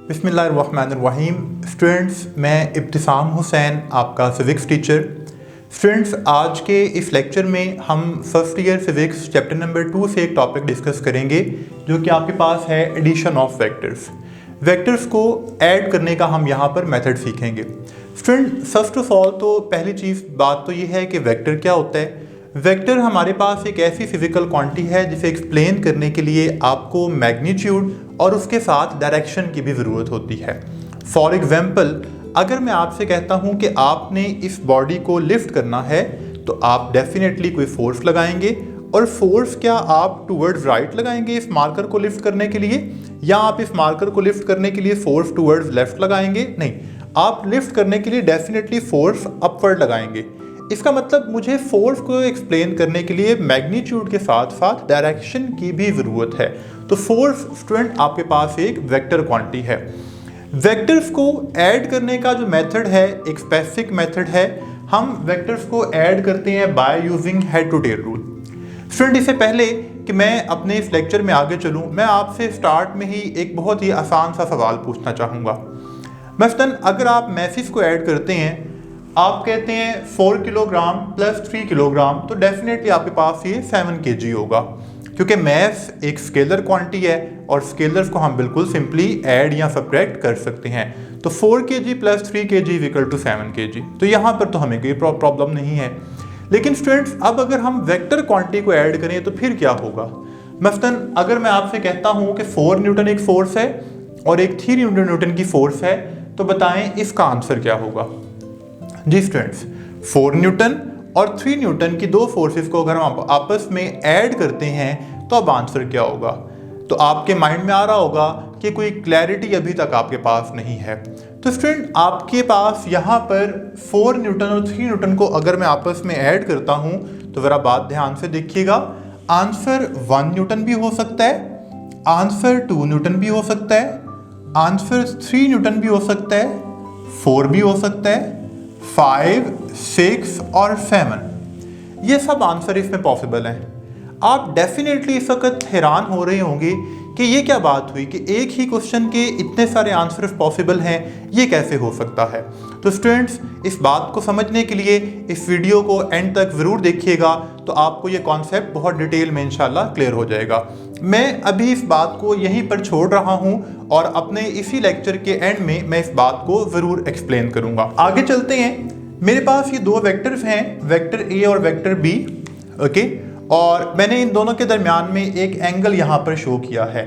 बिस्मिल्लाहिर्रहमानिर्रहीम। स्टूडेंट्स, मैं इब्तिसाम हुसैन, आपका फिज़िक्स टीचर। स्टूडेंट्स, आज के इस लेक्चर में हम first year physics chapter number 2 से एक टॉपिक डिस्कस करेंगे जो कि आपके पास है एडिशन ऑफ वेक्टर्स। वेक्टर्स को ऐड करने का हम यहाँ पर मेथड सीखेंगे। स्टूडेंट, फर्स्ट ऑफ ऑल तो पहली चीज़ बात तो ये है कि वेक्टर क्या होता है। वेक्टर हमारे पास एक ऐसी फिजिकल क्वांटिटी है जिसे एक्सप्लेन करने के लिए आपको मैग्नीट्यूड और उसके साथ डायरेक्शन की भी ज़रूरत होती है। फॉर एग्जाम्पल, अगर मैं आपसे कहता हूँ कि आपने इस बॉडी को लिफ्ट करना है तो आप डेफिनेटली कोई फोर्स लगाएंगे, और फोर्स क्या आप टूवर्ड्स राइट लगाएंगे इस मार्कर को लिफ्ट करने के लिए, या आप इस मार्कर को लिफ्ट करने के लिए फोर्स टूवर्ड्स लेफ्ट लगाएंगे? नहीं, आप लिफ्ट करने के लिए डेफिनेटली फोर्स अपवर्ड लगाएंगे। इसका मतलब मुझे फोर्स को एक्सप्लेन करने के लिए मैग्नीट्यूड के साथ साथ डायरेक्शन की भी ज़रूरत है। तो फोर्स स्टूडेंट आपके पास एक वेक्टर क्वांटिटी है। वेक्टर्स को ऐड करने का जो मेथड है एक स्पेसिफिक मेथड है। हम वेक्टर्स को ऐड करते हैं by using head to tail rule. Student, इससे पहले कि मैं अपने इस लेक्चर में आगे चलूँ, मैं आपसे स्टार्ट में ही एक बहुत ही आसान सा सवाल पूछना चाहूँगा। मसलन अगर आप मैसेज को ऐड करते हैं, आप कहते हैं 4 किलोग्राम प्लस 3 किलोग्राम, तो डेफिनेटली आपके पास ये 7 kg होगा, क्योंकि मैस एक स्केलर क्वांटिटी है और स्केलर्स को हम बिल्कुल सिंपली ऐड या सब्ट्रैक्ट कर सकते हैं। तो 4 kg plus 3 kg equal to 7 kg। तो यहाँ पर तो हमें कोई प्रॉब्लम नहीं है। लेकिन स्टूडेंट्स, अब अगर हम वेक्टर क्वांटिटी को ऐड करें तो फिर क्या होगा? मसलन अगर मैं आपसे कहता हूँ कि 4 न्यूटन एक फोर्स है और एक 3 न्यूटन की फोर्स है, तो बताएं इसका आंसर क्या होगा? जी स्टूडेंट्स, 4 न्यूटन और 3 न्यूटन की दो फोर्सेस को अगर हम आपस में ऐड करते हैं तो अब आंसर क्या होगा? तो आपके माइंड में आ रहा होगा कि कोई क्लैरिटी अभी तक आपके पास नहीं है। तो स्टूडेंट, आपके पास यहाँ पर 4 न्यूटन और 3 न्यूटन को अगर मैं आपस में ऐड करता हूँ तो ज़रा बात ध्यान से देखिएगा। आंसर 1 न्यूटन भी हो सकता है, आंसर 2 न्यूटन भी हो सकता है, आंसर 3 न्यूटन भी हो सकता है, 4 भी हो सकता है, 5, 6 और 7। ये सब आंसर इसमें पॉसिबल हैं। आप डेफिनेटली इस वक्त हैरान हो रहे होंगे कि ये क्या बात हुई कि एक ही क्वेश्चन के इतने सारे आंसर पॉसिबल हैं, ये कैसे हो सकता है? तो स्टूडेंट्स, इस बात को समझने के लिए इस वीडियो को एंड तक ज़रूर देखिएगा, तो आपको ये कॉन्सेप्ट बहुत डिटेल में इंशाल्लाह क्लियर हो जाएगा। मैं अभी इस बात को यहीं पर छोड़ रहा हूँ और अपने इसी लेक्चर के एंड में मैं इस बात को ज़रूर एक्सप्लेन करूँगा। आगे चलते हैं। मेरे पास ये दो वेक्टर्स हैं, वेक्टर ए और वेक्टर बी, ओके, और मैंने इन दोनों के दरमियान में एक एंगल यहाँ पर शो किया है।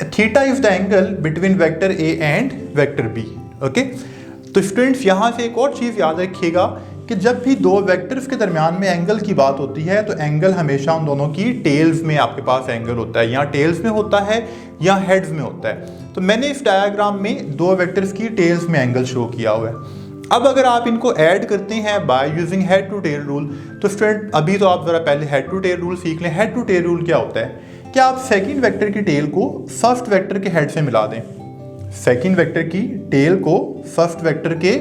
Theta is the angle between vector A and vector B, okay. तो स्टूडेंट्स, यहाँ से एक और चीज़ याद रखिएगा कि जब भी दो वेक्टर्स के दरमियान में एंगल की बात होती है तो एंगल हमेशा उन दोनों की टेल्स में आपके पास एंगल होता है, या टेल्स में होता है या हेड्स में होता है। तो मैंने इस डायग्राम में दो वेक्टर्स की टेल्स में एंगल शो किया हुआ है। अब अगर आप इनको ऐड करते हैं by using head to tail rule, तो स्टूडेंट अभी तो आप ज़रा पहले हेड टू टेल रूल सीख लें। हेड टू टेल रूल क्या होता है कि आप सेकंड वेक्टर की टेल को फर्स्ट वेक्टर के हेड से मिला दें। सेकंड वेक्टर की टेल को फर्स्ट वेक्टर के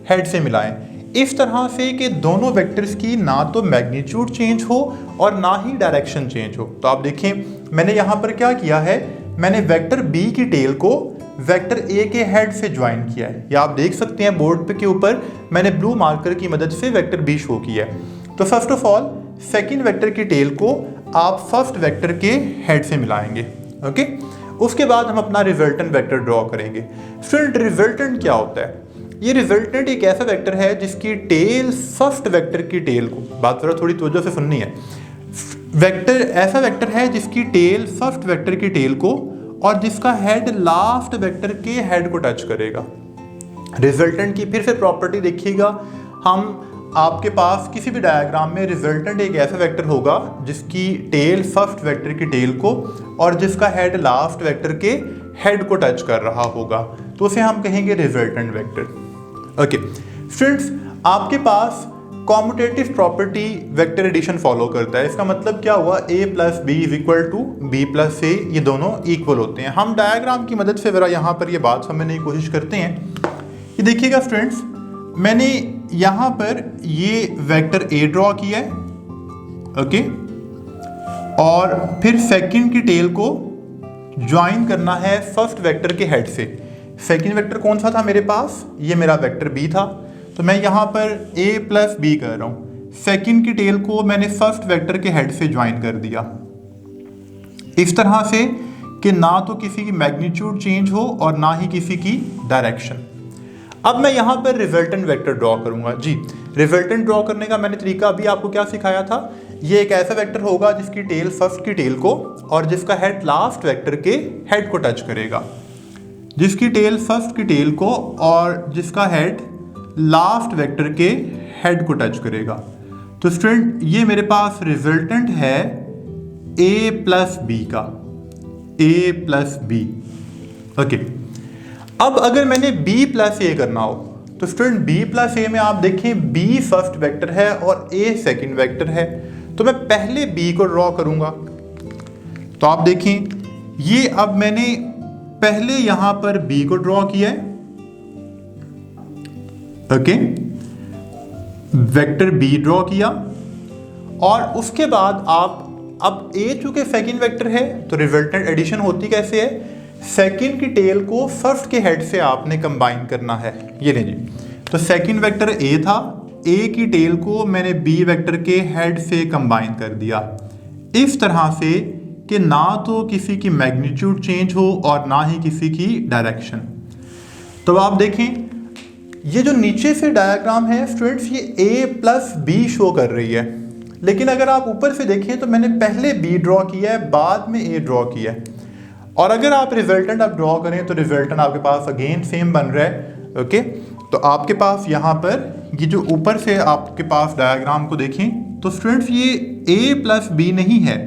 हेड से मिलाएं, इस तरह से कि दोनों वेक्टर्स की ना तो मैग्नीट्यूड चेंज हो और ना ही डायरेक्शन चेंज हो। तो आप देखें, मैंने यहाँ पर क्या किया है, मैंने वेक्टर बी की टेल को वेक्टर ए के हेड से ज्वाइन किया है। या आप देख सकते हैं बोर्ड पे के ऊपर मैंने ब्लू मार्कर की मदद से वेक्टर बी शो किया है। तो first of all second vector की टेल को आप फर्स्ट वेक्टर के हेड से मिलाएंगे, ओके। उसके बाद हम अपना रिजल्टेंट वेक्टर ड्रॉ करेंगे। फिर रिजल्टेंट क्या होता है? ये रिजल्टेंट एक ऐसा वेक्टर है जिसकी टेल फर्स्ट वेक्टर की टेल को, बात जरा थोड़ी तवज्जो से सुननी है, वेक्टर ऐसा वेक्टर है जिसकी टेल फर्स्ट वेक्टर की टेल को और जिसका हेड लास्ट वेक्टर के हेड को टच करेगा। रिजल्टेंट की फिर से प्रॉपर्टी देखिएगा, हम आपके पास किसी भी डायग्राम में रिजल्टेंट एक ऐसा वेक्टर होगा जिसकी टेल फर्स्ट वेक्टर की टेल को और जिसका हेड लास्ट वेक्टर के हेड को टच कर रहा होगा, तो उसे हम कहेंगे रिजल्टेंट वेक्टर, ओके। स्टूडेंट्स, आपके पास commutative property vector addition follow करता है। इसका मतलब क्या हुआ, a plus B is equal to B plus A, ये दोनों इक्वल होते हैं। हम डायग्राम की मदद से ज़रा यहाँ पर ये बात समझने की कोशिश करते हैं। ये देखिएगा स्टूडेंट्स, मैंने यहाँ पर ये वेक्टर ए ड्रॉ किया है, ओके, और फिर सेकंड की टेल को ज्वाइन करना है फर्स्ट वेक्टर के हेड से। सेकेंड वेक्टर कौन सा था मेरे पास, ये मेरा वेक्टर बी था, तो मैं यहाँ पर a प्लस बी कर रहा हूँ। सेकेंड की टेल को मैंने फर्स्ट वेक्टर के हेड से ज्वाइन कर दिया इस तरह से कि ना तो किसी की मैग्नीट्यूड चेंज हो और ना ही किसी की डायरेक्शन। अब मैं यहाँ पर रिजल्टेंट वेक्टर ड्रॉ करूँगा। जी, रिजल्टेंट ड्रॉ करने का मैंने तरीका अभी आपको क्या सिखाया था, ये एक ऐसा वेक्टर होगा जिसकी टेल फर्स्ट की टेल को और जिसका हेड लास्ट वेक्टर के हेड को टच करेगा, जिसकी टेल फर्स्ट की टेल को और जिसका हेड लास्ट वेक्टर के हेड को टच करेगा। तो स्टूडेंट ये मेरे पास रिजल्टेंट है a प्लस बी का, a प्लस बी। ओके, अब अगर मैंने b प्लस ए करना हो तो स्टूडेंट b प्लस ए में आप देखें b फर्स्ट वेक्टर है और a सेकंड वेक्टर है, तो मैं पहले b को ड्रॉ करूंगा। तो आप देखें ये अब मैंने पहले यहां पर b को ड्रॉ किया है। ओके, वेक्टर b ड्रॉ किया और उसके बाद आप अब a चूंकि सेकंड वेक्टर है तो रिजल्टेंट एडिशन होती कैसे है, सेकंड की टेल को फर्स्ट के हेड से आपने कंबाइन करना है। ये लीजिए, तो सेकंड वेक्टर a था, a की टेल को मैंने b वेक्टर के हेड से कंबाइन कर दिया इस तरह से कि ना तो किसी की मैग्नीट्यूड चेंज हो और ना ही किसी की डायरेक्शन। तो आप देखें ये जो नीचे से डायग्राम है स्टूडेंट्स, ये a प्लस बी शो कर रही है, लेकिन अगर आप ऊपर से देखें तो मैंने पहले b ड्रॉ किया है, बाद में a ड्रॉ किया है। और अगर आप रिजल्टेंट आप ड्रॉ करें तो रिजल्टेंट आपके पास अगेन सेम बन रहा है। ओके, तो आपके पास यहाँ पर ये जो ऊपर से आपके पास डायग्राम को देखें तो स्टूडेंट्स ये a प्लस बी नहीं है,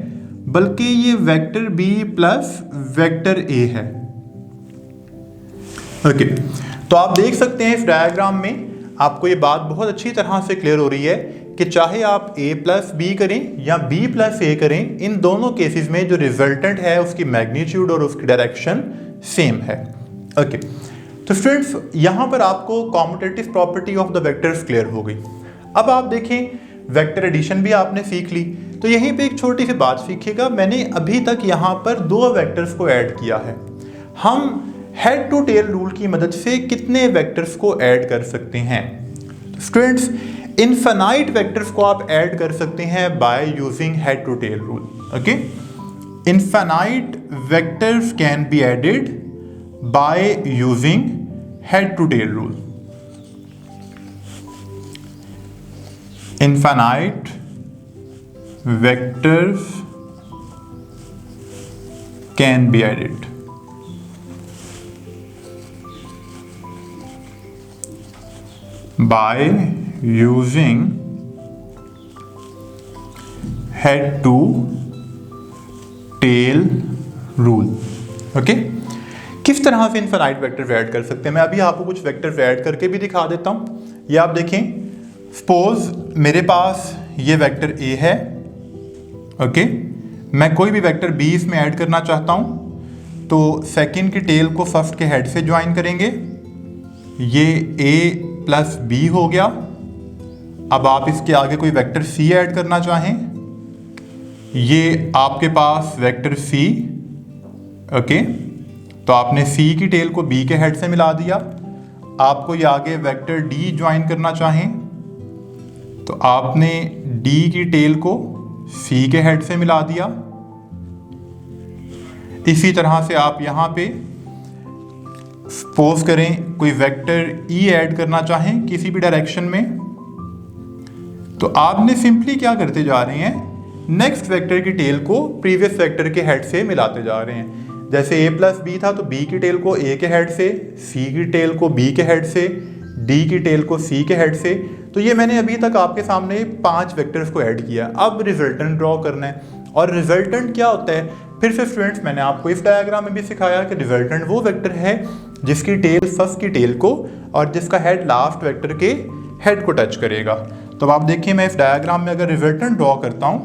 बल्कि ये vector b plus vector a है। ओके, तो आप देख सकते हैं इस डायग्राम में आपको ये बात बहुत अच्छी तरह से क्लियर हो रही है कि चाहे आप a प्लस बी करें या b प्लस ए करें, इन दोनों केसेस में जो रिजल्टेंट है उसकी मैग्नीट्यूड और उसकी डायरेक्शन सेम है। ओके, तो स्टूडेंट्स यहाँ पर आपको commutative property of the vectors clear हो गई। अब आप देखें वेक्टर एडिशन भी आपने सीख ली, तो यहीं पे एक छोटी सी बात सीखिएगा। मैंने अभी तक यहाँ पर दो वेक्टर्स को ऐड किया है। हम हेड टू टेल रूल की मदद से कितने वेक्टर्स को ऐड कर सकते हैं? स्टूडेंट्स, इनफाइनाइट वेक्टर्स को आप ऐड कर सकते हैं by using head to tail rule. Okay, infinite vectors can be added by using head to tail rule. Infinite vectors can be added by using head to tail rule। Okay, किस तरह से infinite vector add कर सकते हैं, मैं अभी आपको कुछ वेक्टर ऐड करके भी दिखा देता हूं। ये आप देखें, सपोज मेरे पास ये वेक्टर a है। ओके, मैं कोई भी वेक्टर b इसमें ऐड करना चाहता हूं तो सेकंड की टेल को फर्स्ट के हेड से ज्वाइन करेंगे, ये a प्लस बी हो गया। अब आप इसके आगे कोई वेक्टर c ऐड करना चाहें, ये आपके पास वेक्टर c। ओके, तो आपने c की टेल को b के हेड से मिला दिया। आपको ये आगे वेक्टर d ज्वाइन करना चाहें तो आपने d की टेल को c के हेड से मिला दिया। इसी तरह से आप यहाँ पे सपोज करें कोई वेक्टर e ऐड करना चाहें किसी भी डायरेक्शन में, तो आपने सिंपली क्या करते जा रहे हैं, नेक्स्ट वेक्टर की टेल को प्रीवियस वेक्टर के हेड से मिलाते जा रहे हैं। जैसे a प्लस बी था तो b की टेल को a के हेड से, c की टेल को b के हेड से, d की टेल को c के हेड से। तो ये मैंने अभी तक आपके सामने 5 वेक्टर्स को ऐड किया। अब रिजल्टेंट ड्रॉ करना है, और रिजल्टेंट क्या होता है, फिर से स्टूडेंट्स मैंने आपको इस डायग्राम में भी सिखाया कि रिजल्टेंट वो वेक्टर है जिसकी टेल फर्स्ट की टेल को और जिसका हेड लास्ट वेक्टर के हेड को टच करेगा। तो आप देखिए, मैं इस डायग्राम में अगर रिजल्टेंट ड्रॉ करता हूं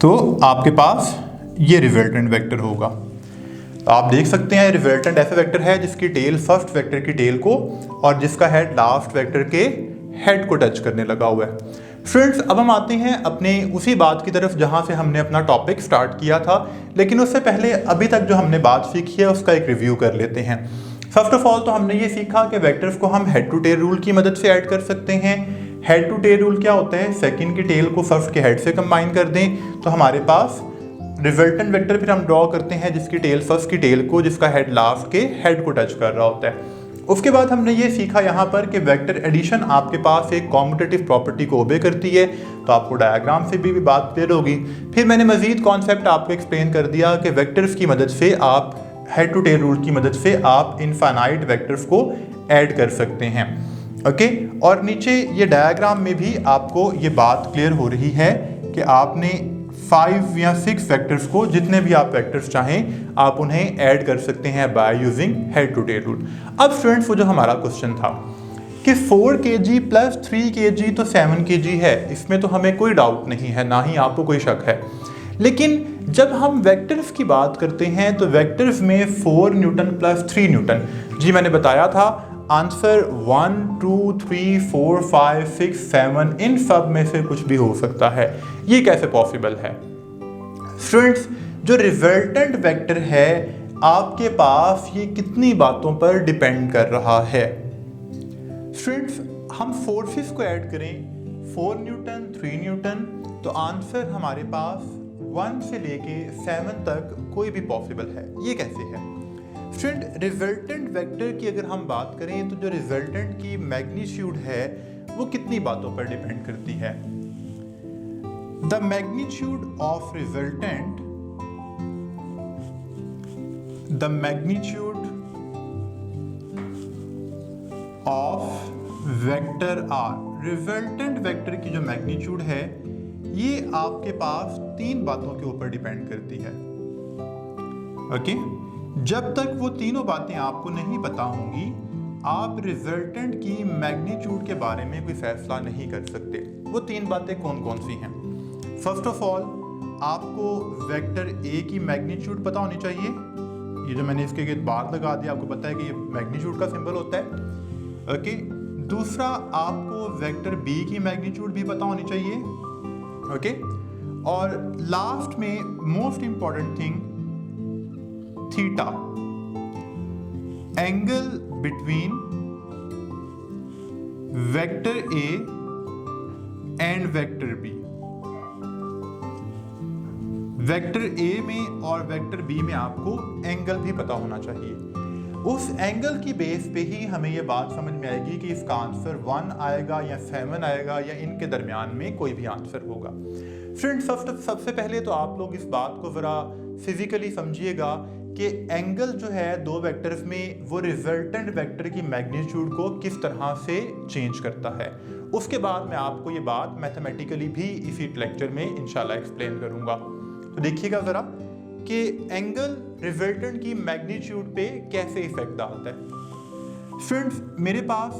तो आपके पास ये रिजल्टेंट वेक्टर होगा। तो आप देख सकते हैं रिजल्टेंट ऐसा वेक्टर है जिसकी टेल फर्स्ट वेक्टर की टेल को और जिसका हेड लास्ट वेक्टर के हेड को टच करने लगा हुआ है। फ्रेंड्स, अब हम आते हैं अपने उसी बात की तरफ जहां से हमने अपना टॉपिक स्टार्ट किया था, लेकिन उससे पहले अभी तक जो हमने बात सीखी है उसका एक रिव्यू कर लेते हैं। फर्स्ट ऑफ ऑल तो हमने ये सीखा कि वेक्टर्स को हम हेड टू टेल रूल की मदद से ऐड कर सकते हैं। हेड टू टेल रूल क्या होता है? सेकंड की टेल को फर्स्ट के हेड से कंबाइन कर दें तो हमारे पास रिजल्टेंट वेक्टर फिर हम ड्रॉ करते हैं जिसकी टेल फर्स्ट की टेल को, जिसका हेड लास्ट के हेड को टच कर रहा होता है। उसके बाद हमने ये सीखा यहाँ पर कि वेक्टर एडिशन आपके पास एक कॉम्यूटेटिव प्रॉपर्टी को ओबे करती है, तो आपको डायग्राम से भी बात क्लियर होगी। फिर मैंने मजीद कॉन्सेप्ट आपको एक्सप्लेन कर दिया कि वेक्टर्स की मदद से आप हेड टू टेल रूल की मदद से आप इनफाइनाइट वेक्टर्स को ऐड कर सकते हैं। ओके, और नीचे ये डायग्राम में भी आपको ये बात क्लियर हो रही है कि आपने 5 या 6 वेक्टर्स को, जितने भी आप वेक्टर्स चाहें आप उन्हें ऐड कर सकते हैं by using head to tail rule. अब स्टूडेंट्स, वो जो हमारा क्वेश्चन था कि 4 kg प्लस 3 kg तो 7 kg है, इसमें तो हमें कोई डाउट नहीं है, ना ही आपको कोई शक है। लेकिन जब हम वेक्टर्स की बात करते हैं तो वेक्टर्स में 4 न्यूटन प्लस 3 न्यूटन, जी मैंने बताया था आंसर 1 2 3 4 5 6 7 इन सब में से कुछ भी हो सकता है। ये कैसे पॉसिबल है? स्टूडेंट्स, जो रिजल्टेंट वेक्टर है आपके पास ये कितनी बातों पर डिपेंड कर रहा है? स्टूडेंट्स, हम फोर्सेस को ऐड करें 4 न्यूटन 3 न्यूटन तो आंसर हमारे पास 1 से लेके 7 तक कोई भी पॉसिबल है। ये कैसे है? स्टूडेंट, रिजल्टेंट वेक्टर की अगर हम बात करें तो जो रिजल्टेंट की मैग्नीट्यूड है वो कितनी बातों पर डिपेंड करती है? The magnitude of resultant, the magnitude of vector R, resultant vector की जो मैग्नीट्यूड है ये आपके पास 3 बातों के ऊपर डिपेंड करती है। ओके, जब तक वो तीनों बातें आपको नहीं पता होंगी आप रिजल्टेंट की मैग्नीट्यूड के बारे में कोई फैसला नहीं कर सकते। वो 3 बातें कौन कौन सी हैं? फर्स्ट ऑफ ऑल, आपको वेक्टर ए की मैग्नीट्यूड पता होनी चाहिए। ये जो मैंने इसके बार लगा दिया, आपको पता है कि ये मैग्नीट्यूड का सिंबल होता है। ओके, दूसरा, आपको वेक्टर बी की मैग्नीट्यूड भी पता होनी चाहिए। ओके, और लास्ट में most important thing, theta, angle between vector A and vector B. Vector A में और वेक्टर बी में आपको एंगल भी पता होना चाहिए। उस एंगल की बेस पे ही हमें यह बात समझ में आएगी कि इसका आंसर 1 आएगा या 7 आएगा या इनके दरमियान में कोई भी आंसर होगा। फ्रेंड्स, सबसे पहले तो आप लोग इस बात को ज़रा फिजिकली समझिएगा कि एंगल जो है 2 वेक्टर्स में वो रिजल्टेंट वेक्टर की मैग्नीट्यूड को किस तरह से चेंज करता है। उसके बाद मैं आपको ये बात मैथमेटिकली भी इसी लेक्चर में इंशाल्लाह एक्सप्लेन करूँगा। तो देखिएगा ज़रा कि एंगल रिजल्टेंट की मैग्नीट्यूड पे कैसे इफेक्ट डालता है। फ्रेंड्स, मेरे पास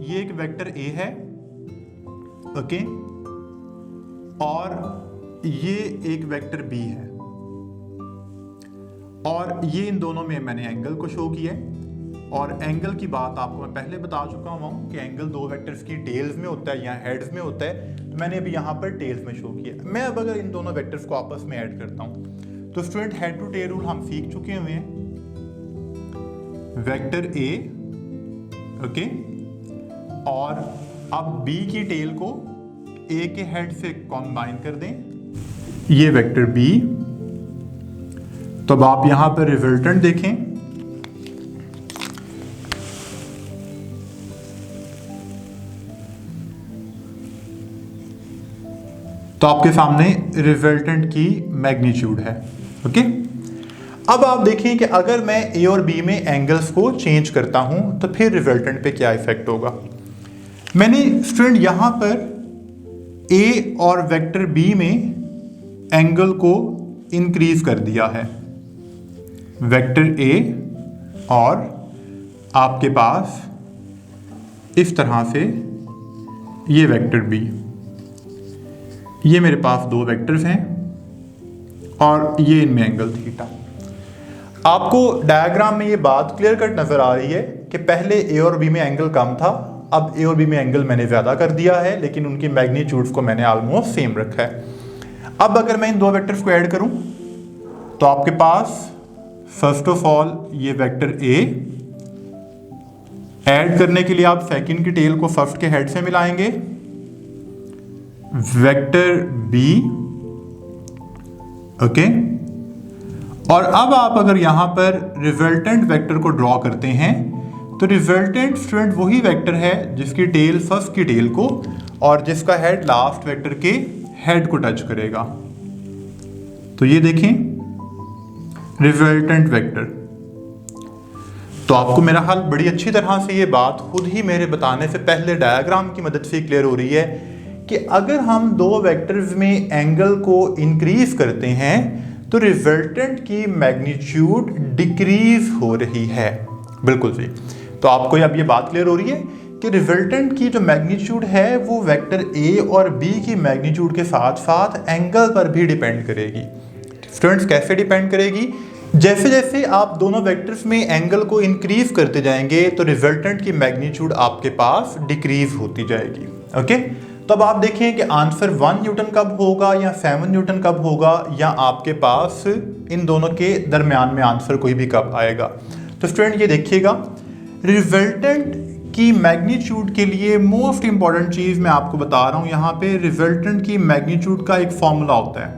ये एक वेक्टर ए है, ओके, और ये एक वेक्टर बी है, और ये इन दोनों में मैंने एंगल को शो किया है। और एंगल की बात आपको मैं पहले बता चुका हूँ कि एंगल 2 वेक्टर्स की टेल्स में होता है या हेड्स में होता है, तो मैंने अभी यहाँ पर टेल्स में शो किया। मैं अब अगर इन दोनों वेक्टर्स को आपस में ऐड करता हूँ तो student, head to tail rule हम सीख चुके हुए हैं। वेक्टर ए, ओके, और अब बी की टेल को ए के हेड से कंबाइन कर दें, ये वेक्टर बी। तो अब आप यहां पर रिजल्टेंट देखें, तो आपके सामने रिजल्टेंट की मैग्नीट्यूड है। ओके, अब आप देखें कि अगर मैं ए और बी में एंगल्स को चेंज करता हूं तो फिर रिजल्टेंट पे क्या इफेक्ट होगा। मैंने स्टूडेंट यहां पर ए और वेक्टर बी में एंगल को इंक्रीज कर दिया है। वेक्टर ए और आपके पास इस तरह से ये वेक्टर बी, ये मेरे पास 2 वेक्टर्स हैं और ये इनमें एंगल थीटा। आपको डायग्राम में ये बात क्लियर कट नजर आ रही है कि पहले ए और बी में एंगल कम था, अब ए और बी में एंगल मैंने ज़्यादा कर दिया है, लेकिन उनकी मैग्नीट्यूड्स को मैंने ऑलमोस्ट सेम रखा है। अब अगर मैं इन दो वेक्टर्स को ऐड करूं तो आपके पास फर्स्ट ऑफ ऑल ये वेक्टर ए, ऐड करने के लिए आप सेकंड की टेल को फर्स्ट के हेड से मिलाएंगे, वेक्टर बी, ओके। और अब आप अगर यहां पर रिजल्टेंट वेक्टर को ड्रॉ करते हैं तो रिजल्टेंट स्टूडेंट वही वेक्टर है जिसकी टेल फर्स्ट की टेल को और जिसका हेड लास्ट वेक्टर के हेड को टच करेगा। तो ये देखें रिजल्टेंट वेक्टर। तो आपको मेरा ख्याल बड़ी अच्छी तरह से ये बात खुद ही मेरे बताने से पहले डायग्राम की मदद से क्लियर हो रही है कि अगर हम दो वेक्टर्स में एंगल को इंक्रीज करते हैं तो रिजल्टेंट की मैग्नीट्यूड डिक्रीज हो रही है। बिल्कुल सही। तो आपको अब ये बात क्लियर हो रही है कि रिजल्टेंट की जो मैग्नीट्यूड है वो वेक्टर ए और बी की मैग्नीट्यूड के साथ साथ एंगल पर भी डिपेंड करेगी। स्टूडेंट्स कैसे डिपेंड करेगी? जैसे जैसे आप दोनों वेक्टर्स में एंगल को इंक्रीज करते जाएंगे तो रिजल्टेंट की मैग्नीट्यूड आपके पास डिक्रीज होती जाएगी। ओके, तो अब आप देखें कि आंसर 1 न्यूटन कब होगा या 7 न्यूटन कब होगा, या आपके पास इन दोनों के दरमियान में आंसर कोई भी कब आएगा। तो स्टूडेंट ये देखिएगा, रिजल्टेंट की मैग्नीट्यूड के लिए मोस्ट इंपॉर्टेंट चीज़ मैं आपको बता रहा हूँ यहाँ पे। रिजल्टेंट की मैग्नीट्यूड का एक फॉर्मूला होता है,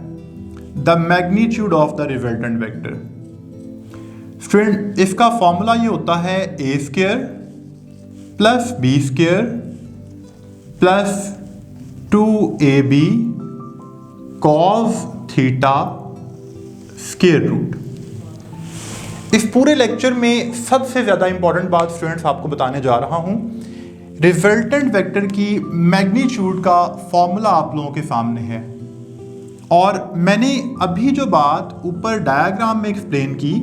the magnitude of the resultant vector. Student इसका फॉर्मूला ये होता है A square plus B square plus 2ab cos theta square root. इस पूरे लेक्चर में सबसे ज़्यादा इंपॉर्टेंट बात स्टूडेंट्स आपको बताने जा रहा हूं, रिजल्टेंट वेक्टर की मैग्नीट्यूड का फॉर्मूला आप लोगों के सामने है। और मैंने अभी जो बात ऊपर डायग्राम में एक्सप्लेन की,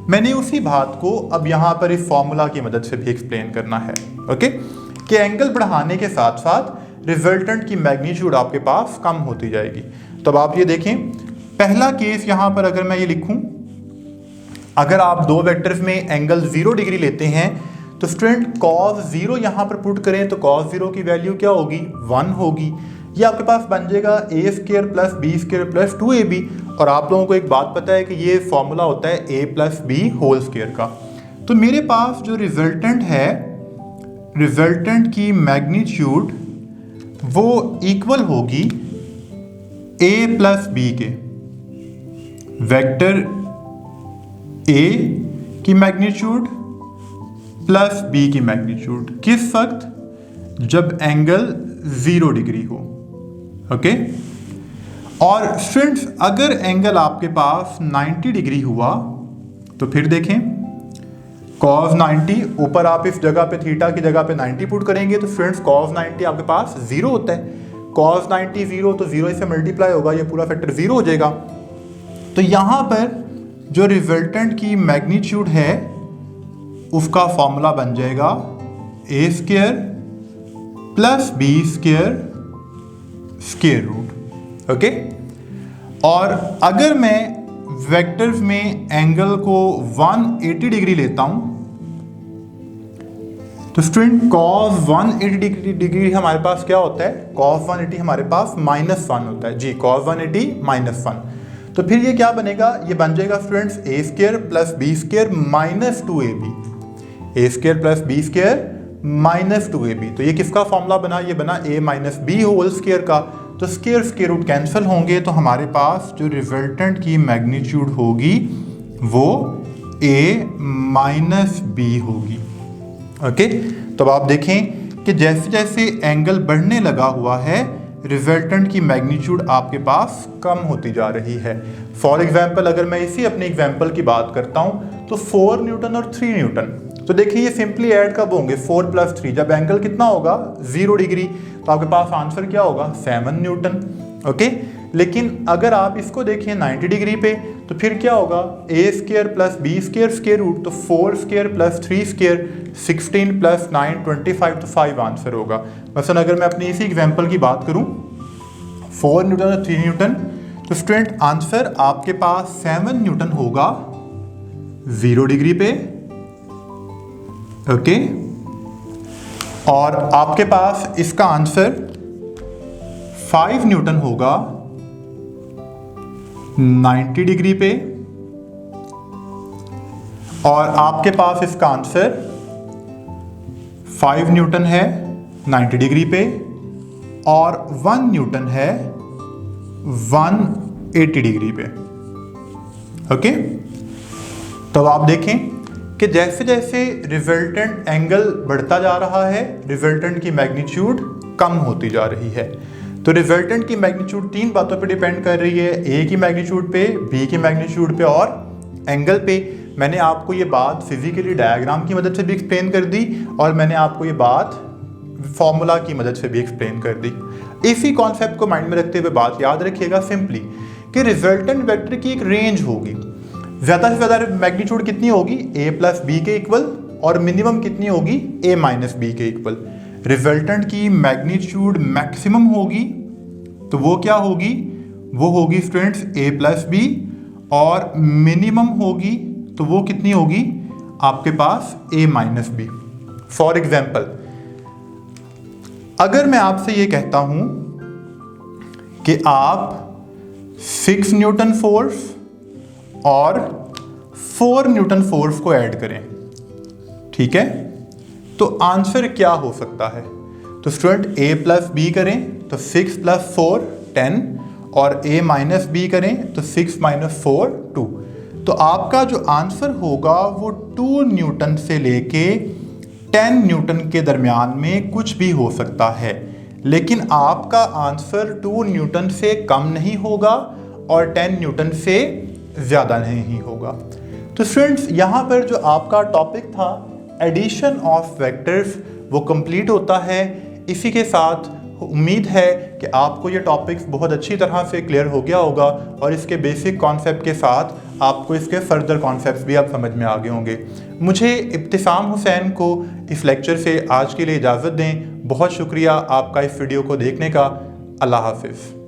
मैंने उसी बात को अब यहाँ पर इस फॉर्मूला की मदद से भी एक्सप्लेन करना है। ओके, कि एंगल बढ़ाने के साथ साथ रिजल्टेंट की मैग्नीट्यूड आपके पास कम होती जाएगी। तो अब आप ये देखें, पहला केस यहाँ पर अगर मैं ये लिखूं, अगर आप दो वेक्टर्स में एंगल 0 डिग्री लेते हैं तो स्टूडेंट cos 0 यहाँ पर पुट करें तो cos 0 की वैल्यू क्या होगी? 1 होगी। ये आपके पास बन जाएगा A square plus B square plus 2ab। और आप लोगों को एक बात पता है कि ये फॉर्मूला होता है a plus B whole square का। तो मेरे पास जो रिजल्टेंट है, रिजल्टेंट की मैग्नीट्यूड वो इक्वल होगी a प्लस बी के। वेक्टर a की मैग्नीट्यूड प्लस b की मैग्नीट्यूड किस वक्त? जब एंगल 0 डिग्री हो। ओके, और स्टूडेंट्स अगर एंगल आपके पास 90 डिग्री हुआ तो फिर देखें cos 90, ऊपर आप इस जगह पे थीटा की जगह पे 90 पुट करेंगे तो स्टूडेंट्स cos 90 आपके पास 0 होता है। cos 90 0 तो 0 से मल्टीप्लाई होगा, ये पूरा फैक्टर 0 हो जाएगा। तो यहाँ पर जो रिजल्टेंट की मैग्नीट्यूड है उसका फॉर्मूला बन जाएगा A square plus B square square root. Okay, और अगर मैं वेक्टर्स में एंगल को 180 डिग्री लेता हूं तो स्टूडेंट cos 180 डिग्री हमारे पास क्या होता है? cos 180 हमारे पास -1 होता है जी, cos 180 -1। तो फिर ये क्या बनेगा? ये बन जाएगा students A square plus B square minus 2ab, A square plus B square minus 2ab। तो ये किसका फॉर्मूला बना? ये बना a minus B whole square का। तो स्क्वायर स्क्वायर रूट कैंसिल होंगे तो हमारे पास जो रिजल्टेंट की मैग्नीट्यूड होगी वो a माइनस बी होगी। ओके, तो अब आप देखें कि जैसे जैसे एंगल बढ़ने लगा हुआ है रिजल्टेंट की मैग्नीट्यूड आपके पास कम होती जा रही है। फॉर एग्जाम्पल अगर मैं इसी अपने एग्जाम्पल की बात करता हूँ तो 4 न्यूटन और 3 न्यूटन, तो देखिए ये सिंपली ऐड कब होंगे? 4 प्लस 3, जब एंगल कितना होगा? 0 डिग्री, तो आपके पास आंसर क्या होगा? 7 न्यूटन। ओके, लेकिन अगर आप इसको देखें 90 डिग्री पे तो फिर क्या होगा? A square plus B square square root, तो 4 स्क्वायर प्लस 3 स्क्वायर 16 प्लस 9 25, तो 5 आंसर होगा। मसलन अगर मैं अपनी इसी एग्जाम्पल की बात करूँ 4 न्यूटन और 3 न्यूटन, तो स्टूडेंट आंसर आपके पास 7 न्यूटन होगा 0 डिग्री पे। ओके, और आपके पास इसका आंसर 5 न्यूटन होगा 90 डिग्री पे, और आपके पास इसका आंसर 5 न्यूटन है 90 डिग्री पे, और 1 न्यूटन है 180 डिग्री पे। ओके, तो आप देखें कि जैसे जैसे रिजल्टेंट एंगल बढ़ता जा रहा है, रिजल्टेंट की मैग्नीट्यूड कम होती जा रही है। तो रिजल्टेंट की मैग्नीट्यूड 3 बातों पे डिपेंड कर रही है, ए की मैग्नीट्यूड पे, बी की मैग्नीट्यूड पे और एंगल पे। मैंने आपको ये बात फिजिकली डायग्राम की मदद से भी एक्सप्लेन कर दी, और मैंने आपको ये बात फॉर्मूला की मदद से भी एक्सप्लेन कर दी। इसी कॉन्सेप्ट को माइंड में रखते हुए बात याद रखिएगा सिंपली कि रिजल्टेंट वेक्टर की एक रेंज होगी। ज़्यादा से ज़्यादा मैग्नीट्यूड कितनी होगी, a प्लस बी के इक्वल, और मिनिमम कितनी होगी, a माइनस बी के इक्वल। रिजल्टेंट की मैग्नीट्यूड मैक्सिमम होगी तो वो क्या होगी, वो होगी स्टूडेंट्स a प्लस बी, और मिनिमम होगी तो वो कितनी होगी आपके पास a minus B. For example, अगर मैं आपसे ये कहता हूं कि आप 6 न्यूटन फोर्स और 4 न्यूटन फोर्स को ऐड करें, ठीक है, तो आंसर क्या हो सकता है। तो स्टूडेंट a प्लस बी करें तो 6 प्लस 4 10, और a माइनस बी करें तो 6 माइनस 4 2। तो आपका जो आंसर होगा वो 2 न्यूटन से लेके 10 न्यूटन के दरमियान में कुछ भी हो सकता है, लेकिन आपका आंसर 2 न्यूटन से कम नहीं होगा और 10 न्यूटन से ज़्यादा नहीं होगा। तो स्टूडेंट्स, यहाँ पर जो आपका टॉपिक था एडिशन ऑफ वेक्टर्स वो कंप्लीट होता है। इसी के साथ उम्मीद है कि आपको ये टॉपिक्स बहुत अच्छी तरह से क्लियर हो गया होगा, और इसके बेसिक कॉन्सेप्ट के साथ आपको इसके फर्दर कॉन्सेप्ट्स भी आप समझ में आ गए होंगे। मुझे इब्तिसाम हुसैन को इस लेक्चर से आज के लिए इजाज़त दें। बहुत शुक्रिया आपका इस वीडियो को देखने का। अल्लाह हाफिज़।